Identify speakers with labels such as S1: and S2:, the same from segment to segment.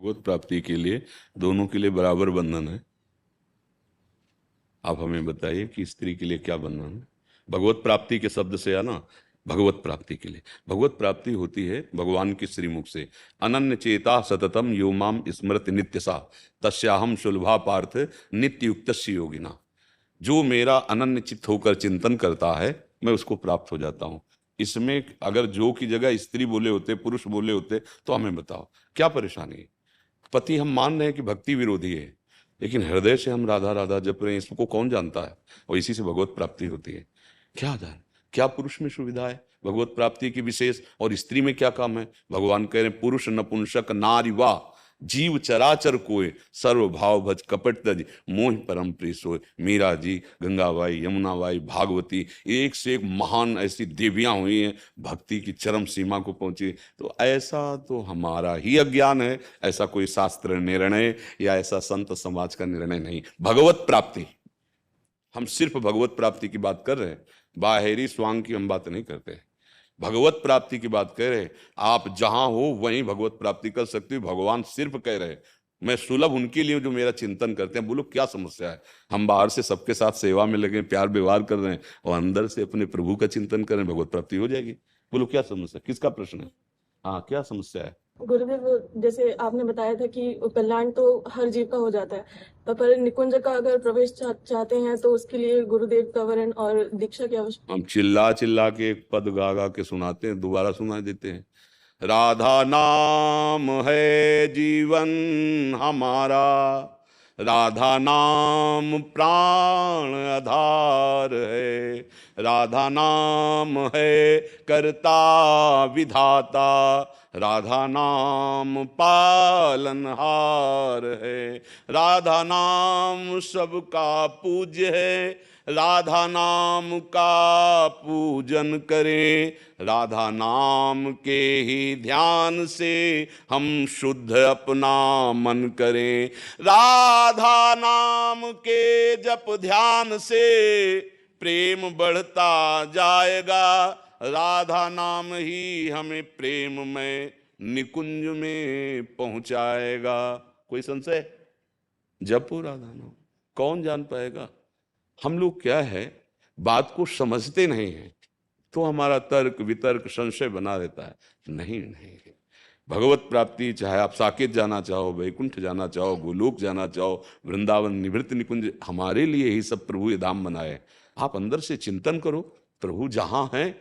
S1: भगवत प्राप्ति के लिए दोनों के लिए बराबर बंधन है। आप हमें बताइए कि स्त्री के लिए क्या बंधन है। भगवत प्राप्ति के शब्द से आना, भगवत प्राप्ति के लिए भगवत प्राप्ति होती है भगवान के श्रीमुख से। अनन्य चेता सततम यो माम स्मृति नित्य सा तस्याहम सुलभा पार्थ नित्य युक्त योगिना। जो मेरा अनन्य चित्त होकर चिंतन करता है मैं उसको प्राप्त हो जाता हूं। इसमें अगर जो की जगह स्त्री बोले होते, पुरुष बोले होते तो हमें बताओ क्या परेशानी है। पति हम मान रहे हैं कि भक्ति विरोधी है, लेकिन हृदय से हम राधा राधा जप रहे हैं, इसको कौन जानता है। और इसी से भगवत प्राप्ति होती है। क्या जान, क्या पुरुष में सुविधा है भगवत प्राप्ति की विशेष, और स्त्री में क्या काम है। भगवान कह रहे हैं पुरुष नपुंसक नारी वा जीव चराचर कोय सर्व भाव भज कपट तज मोह परम प्रिय सोय। मीरा जी, गंगाबाई, यमुनाबाई, भागवती, एक से एक महान ऐसी देवियां हुई हैं, भक्ति की चरम सीमा को पहुंची। तो ऐसा तो हमारा ही अज्ञान है, ऐसा कोई शास्त्र निर्णय या ऐसा संत समाज का निर्णय नहीं। भगवत प्राप्ति, हम सिर्फ भगवत प्राप्ति की बात कर रहे हैं, बाहरी स्वांग की हम बात नहीं करते। भगवत प्राप्ति की बात कह रहे, आप जहां हो वहीं भगवत प्राप्ति कर सकते हो। भगवान सिर्फ कह रहे मैं सुलभ उनके लिए जो मेरा चिंतन करते हैं। बोलो क्या समस्या है। हम बाहर से सबके साथ सेवा में लगे, प्यार व्यवहार कर रहे हैं, और अंदर से अपने प्रभु का चिंतन करें, भगवत प्राप्ति हो जाएगी। बोलो क्या समस्या, किसका प्रश्न है। हाँ, क्या समस्या है।
S2: गुरुदेव, जैसे आपने बताया था कि कल्याण तो हर जीव का हो जाता है, पर निकुंज का अगर प्रवेश चाहते हैं तो उसके लिए गुरुदेव का वरण और दीक्षा की आवश्यकता।
S1: हम चिल्ला चिल्ला के एक पद गा गा के सुनाते हैं, दोबारा सुना देते हैं। राधा नाम है जीवन हमारा, राधा नाम प्राण आधार है, राधा नाम है करता विधाता, राधा नाम पालनहार है, राधा नाम सबका पूज्य है, राधा नाम का पूजन करें, राधा नाम के ही ध्यान से हम शुद्ध अपना मन करें, राधा नाम के जप ध्यान से प्रेम बढ़ता जाएगा, राधा नाम ही हमें प्रेम में निकुंज में पहुंचाएगा। कोई संशय। जपो राधा नाम, कौन जान पाएगा। हम लोग क्या है, बात को समझते नहीं हैं, तो हमारा तर्क वितर्क संशय बना रहता है। नहीं नहीं, भगवत प्राप्ति चाहे आप साकेत जाना चाहो, वैकुंठ जाना चाहो, गोलोक जाना चाहो, वृंदावन निवृत्त निकुंज, हमारे लिए ही सब प्रभु ये धाम बनाए। आप अंदर से चिंतन करो, प्रभु जहां हैं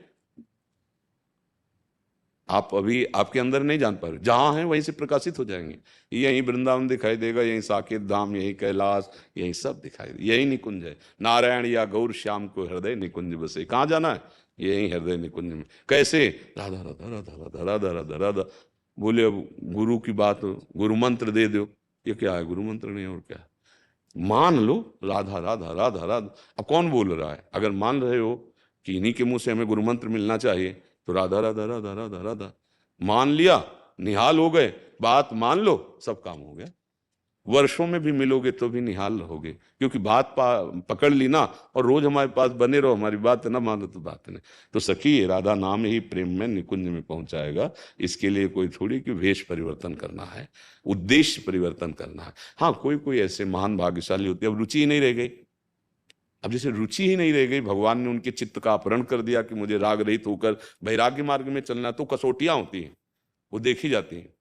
S1: आप अभी आपके अंदर नहीं जान पा रहे, जहां हैं वहीं से प्रकाशित हो जाएंगे। यही वृंदावन दिखाई देगा, यही साकेत धाम, यही कैलाश, यही सब दिखाई दे, यही निकुंज है। नारायण या गौर श्याम को हृदय निकुंज बसे। कहाँ जाना है, यही हृदय निकुंज में। कैसे, राधा राधा राधा राधा राधा राधा राधा। बोले अब गुरु की बात, गुरु मंत्र दे दो, ये क्या है, गुरु मंत्र नहीं और क्या है। मान लो राधा राधा राधा राधा। अब कौन बोल रहा है, अगर मान रहे हो कि इन्हीं के मुंह से हमें गुरु मंत्र मिलना चाहिए, तो राधा राधा राधा राधा राधा मान लिया, निहाल हो गए। बात मान लो, सब काम हो गया। वर्षों में भी मिलोगे तो भी निहाल रहोगे, क्योंकि बात पकड़ ली ना। और रोज हमारे पास बने रहो, हमारी बात ना मानो तो बात नहीं। तो सखी, राधा नाम ही प्रेम में निकुंज में पहुंचाएगा। इसके लिए कोई थोड़ी कि वेश परिवर्तन करना है, उद्देश्य परिवर्तन करना है। हाँ, कोई कोई ऐसे महान भाग्यशाली होते हैं, अब रुचि ही नहीं रह गई। अब जैसे रुचि ही नहीं रह गई, भगवान ने उनके चित्त का अपहरण कर दिया कि मुझे राग रहित होकर वैराग्य मार्ग में चलना, तो कसौटियां होती हैं, वो देखी जाती हैं।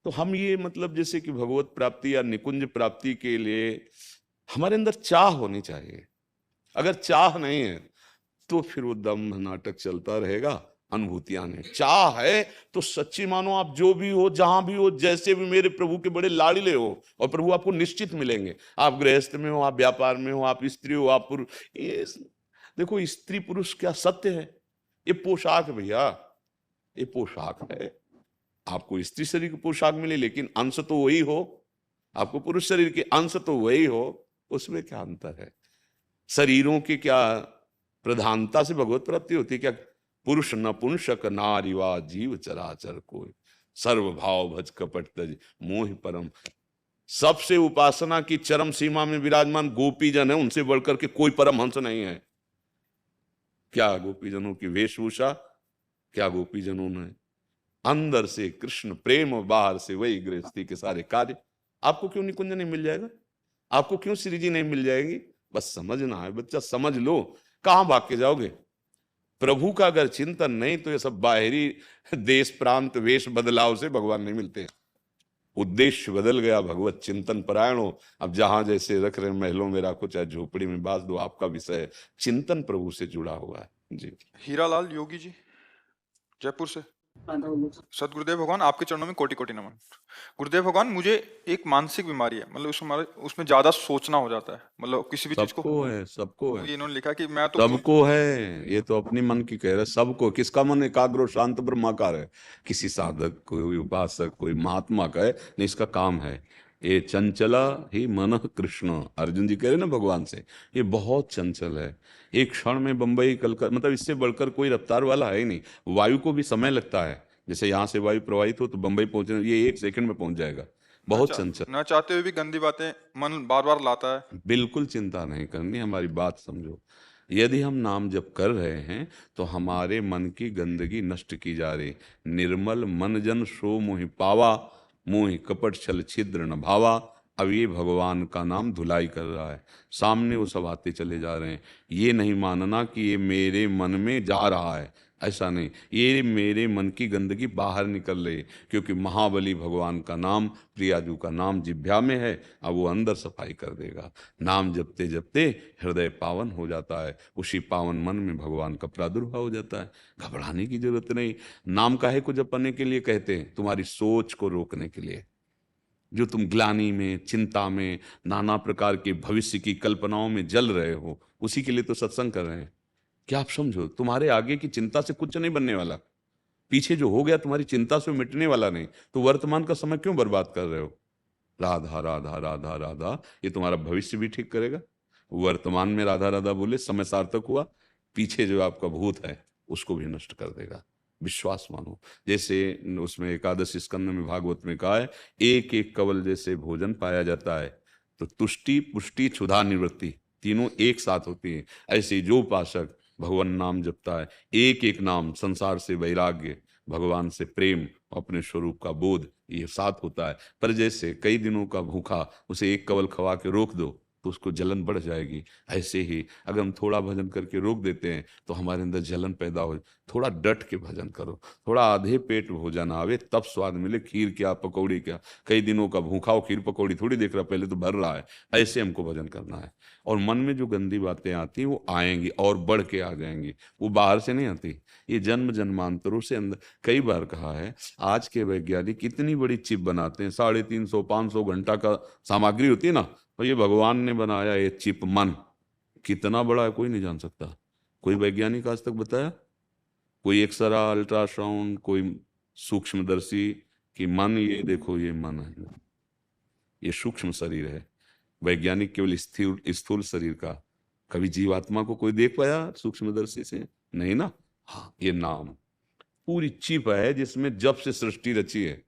S1: तो हम ये मतलब जैसे कि भगवत प्राप्ति या निकुंज प्राप्ति के लिए हमारे अंदर चाह होनी चाहिए। अगर चाह नहीं है तो फिर वो दम्भ नाटक चलता रहेगा, अनुभूतियां नहीं। चाह है तो सच्ची मानो, आप जो भी हो, जहां भी हो, जैसे भी मेरे प्रभु के बड़े लाड़िले हो, और प्रभु आपको निश्चित मिलेंगे। आप गृहस्थ में हो, आप व्यापार में हो, आप स्त्री हो, आप पुरुष। ये देखो, स्त्री पुरुष क्या सत्य है, ये पोशाक है भैया, ये पोशाक है। आपको स्त्री शरीर की पोशाक मिले, लेकिन अंश तो वही हो। आपको पुरुष शरीर के अंश तो वही हो, उसमें क्या अंतर है। शरीरों की क्या प्रधानता से भगवत प्राप्ति होती है क्या। पुरुष नपुंसक नारी वा जीव चराचर कोई सर्व भाव भज कपट तज मोह परम। सबसे उपासना की चरम सीमा में विराजमान गोपीजन है, उनसे बढ़कर के कोई परमहंस नहीं है। क्या गोपीजनों की वेशभूषा, क्या गोपीजनों ने अंदर से कृष्ण प्रेम और बाहर से वही गृहस्थी के सारे कार्य। आपको क्यों निकुंज नहीं मिल जाएगा? आपको क्यों श्री जी नहीं मिल जाएगी? बस समझना है बच्चा, समझ लो। कहां भाग के जाओगे? प्रभु का अगर चिंतन नहीं तो ये सब बाहरी देश प्रांत वेश बदलाव से भगवान नहीं मिलते। उद्देश्य बदल गया, भगवत चिंतन परायण हो। अब जहां जैसे रख रहे महलों में राखो, चाहे झोपड़ी में बांध दो, आपका विषय है। चिंतन प्रभु से जुड़ा हुआ है जी।
S3: हीरालाल योगी जी, जयपुर से। सदगुरुदेव भगवान, आपके चरणों में कोटि कोटि नमन। गुरुदेव भगवान, मुझे एक मानसिक बीमारी है, मतलब उसमें ज्यादा सोचना हो जाता है, मतलब किसी भी चीज को।
S1: सबको है
S3: ये इन्होंने लिखा कि मैं तो
S1: सबको है। ये तो अपनी मन की कह रहे, सबको। किसका मन एकाग्र शांत ब्रह्माकार है? किसी साधक, कोई उपासक, कोई महात्मा का है नहीं, इसका काम है। ये चंचला ही मन कृष्ण, अर्जुन जी कह रहे ना भगवान से, ये बहुत चंचल है। एक क्षण में बंबई कलकत्ता, मतलब इससे बढ़कर कोई रफ्तार वाला है ही नहीं। वायु को भी समय लगता है, जैसे यहाँ से वायु प्रवाहित हो तो बंबई पहुंचने, ये 1 सेकंड में पहुंच जाएगा। बहुत चंचल।
S3: न चाहते हुए भी गंदी बातें मन बार बार लाता है।
S1: बिल्कुल चिंता नहीं करनी, हमारी बात समझो। यदि हम नाम जप कर रहे हैं तो हमारे मन की गंदगी नष्ट की जा रही। निर्मल मन जन सो मोहि पावा, मोहि कपट छल छिद्र न भावा। अब ये भगवान का नाम धुलाई कर रहा है, सामने वो सब आते चले जा रहे हैं। ये नहीं मानना कि ये मेरे मन में जा रहा है, ऐसा नहीं। ये मेरे मन की गंदगी बाहर निकल रही, क्योंकि महाबली भगवान का नाम, प्रियाजू का नाम जिह्वा में है। अब वो अंदर सफाई कर देगा। नाम जपते जपते हृदय पावन हो जाता है, उसी पावन मन में भगवान का प्रादुर्भाव हो जाता है। घबराने की जरूरत नहीं। नाम काहे को जपने के लिए कहते हैं? तुम्हारी सोच को रोकने के लिए। जो तुम ग्लानि में, चिंता में, नाना प्रकार के भविष्य की कल्पनाओं में जल रहे हो, उसी के लिए तो सत्संग कर रहे हैं। क्या आप समझो, तुम्हारे आगे की चिंता से कुछ नहीं बनने वाला। पीछे जो हो गया तुम्हारी चिंता से मिटने वाला नहीं, तो वर्तमान का समय क्यों बर्बाद कर रहे हो? राधा राधा राधा राधा, ये तुम्हारा भविष्य भी ठीक करेगा। वर्तमान में राधा राधा बोले, समय सार्थक हुआ। पीछे जो आपका भूत है उसको भी नष्ट कर देगा। विश्वास मानो। जैसे उसमें एकादश स्कंद में भागवत में कहा है, एक एक कवल जैसे भोजन पाया जाता है, तो तुष्टि पुष्टि क्षुधा निवृत्ति तीनों एक साथ होती है। ऐसे जो उपासक भगवान नाम जपता है, एक एक नाम, संसार से वैराग्य, भगवान से प्रेम, अपने स्वरूप का बोध, ये साथ होता है। पर जैसे कई दिनों का भूखा, उसे एक कवल खवा के रोक दो तो उसको जलन बढ़ जाएगी। ऐसे ही अगर हम थोड़ा भजन करके रोक देते हैं तो हमारे अंदर जलन पैदा हो। थोड़ा डट के भजन करो, थोड़ा आधे पेट भोजन आवे तब स्वाद मिले। खीर क्या, पकौड़ी क्या, कई दिनों का भूखा हो, खीर पकौड़ी थोड़ी देख रहा, पहले तो भर रहा है। ऐसे हमको भजन करना है। और मन में जो गंदी बातें आती वो आएंगी और बढ़ के आ जाएंगी, वो बाहर से नहीं आती। ये जन्म जन्मांतरों से अंदर। कई बार कहा है, आज के वैज्ञानिक इतनी बड़ी चिप बनाते हैं, 350-500 घंटा का सामग्री होती है ना, और ये भगवान ने बनाया ये चिप मन कितना बड़ा है कोई नहीं जान सकता। कोई वैज्ञानिक आज तक बताया? कोई एक्सरा, अल्ट्रासाउंड, कोई सूक्ष्मदर्शी कि मन, ये देखो ये मन है, ये सूक्ष्म शरीर है। वैज्ञानिक केवल स्थूल शरीर का। कभी जीवात्मा को कोई देख पाया सूक्ष्मदर्शी से? नहीं ना। हाँ, ये नाम पूरी चिप है जिसमें जब से सृष्टि रची है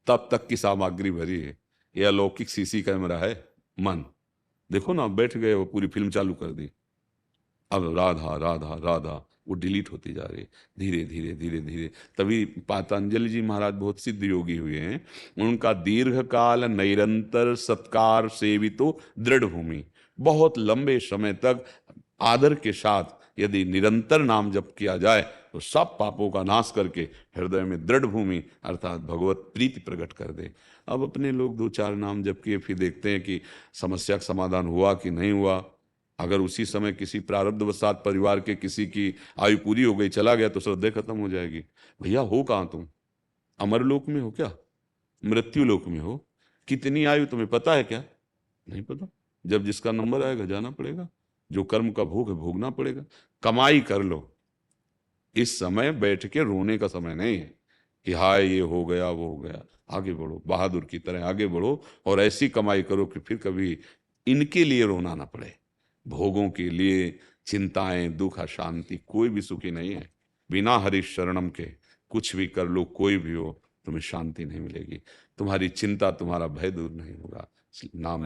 S1: तब तक की सामग्री भरी है। ये अलौकिक सीसी कैमरा है मन। देखो ना, बैठ गए वो पूरी फिल्म चालू कर दी। अब राधा राधा राधा वो डिलीट होती जा रही है धीरे धीरे धीरे धीरे। तभी पतंजलि जी महाराज बहुत सिद्ध योगी हुए हैं। उनका दीर्घ काल निरंतर सत्कार सेवितो दृढ़ भूमि, बहुत लंबे समय तक आदर के साथ यदि निरंतर नाम जप किया जाए तो सब पापों का नाश करके हृदय में दृढ़ भूमि अर्थात भगवत प्रीति प्रकट कर दे। अब अपने लोग 2-4 नाम जप किए, फिर देखते हैं कि समस्या का समाधान हुआ कि नहीं हुआ। अगर उसी समय किसी प्रारब्धवशात परिवार के किसी की आयु पूरी हो गई, चला गया, तो श्रद्धा खत्म हो जाएगी। भैया हो कहाँ तुम? अमरलोक में हो क्या? मृत्यु लोक में हो? कितनी आयु तुम्हें पता है क्या? नहीं पता। जब जिसका नंबर आएगा जाना पड़ेगा, जो कर्म का भोग है भोगना पड़ेगा। कमाई कर लो। इस समय बैठ के रोने का समय नहीं है कि हाय ये हो गया वो हो गया। आगे बढ़ो, बहादुर की तरह आगे बढ़ो और ऐसी कमाई करो कि फिर कभी इनके लिए रोना ना पड़े। भोगों के लिए चिंताएं, दुख, अशांति, कोई भी सुखी नहीं है। बिना हरि शरणम के कुछ भी कर लो, कोई भी हो, तुम्हें शांति नहीं मिलेगी। तुम्हारी चिंता, तुम्हारा भय दूर नहीं होगा। नाम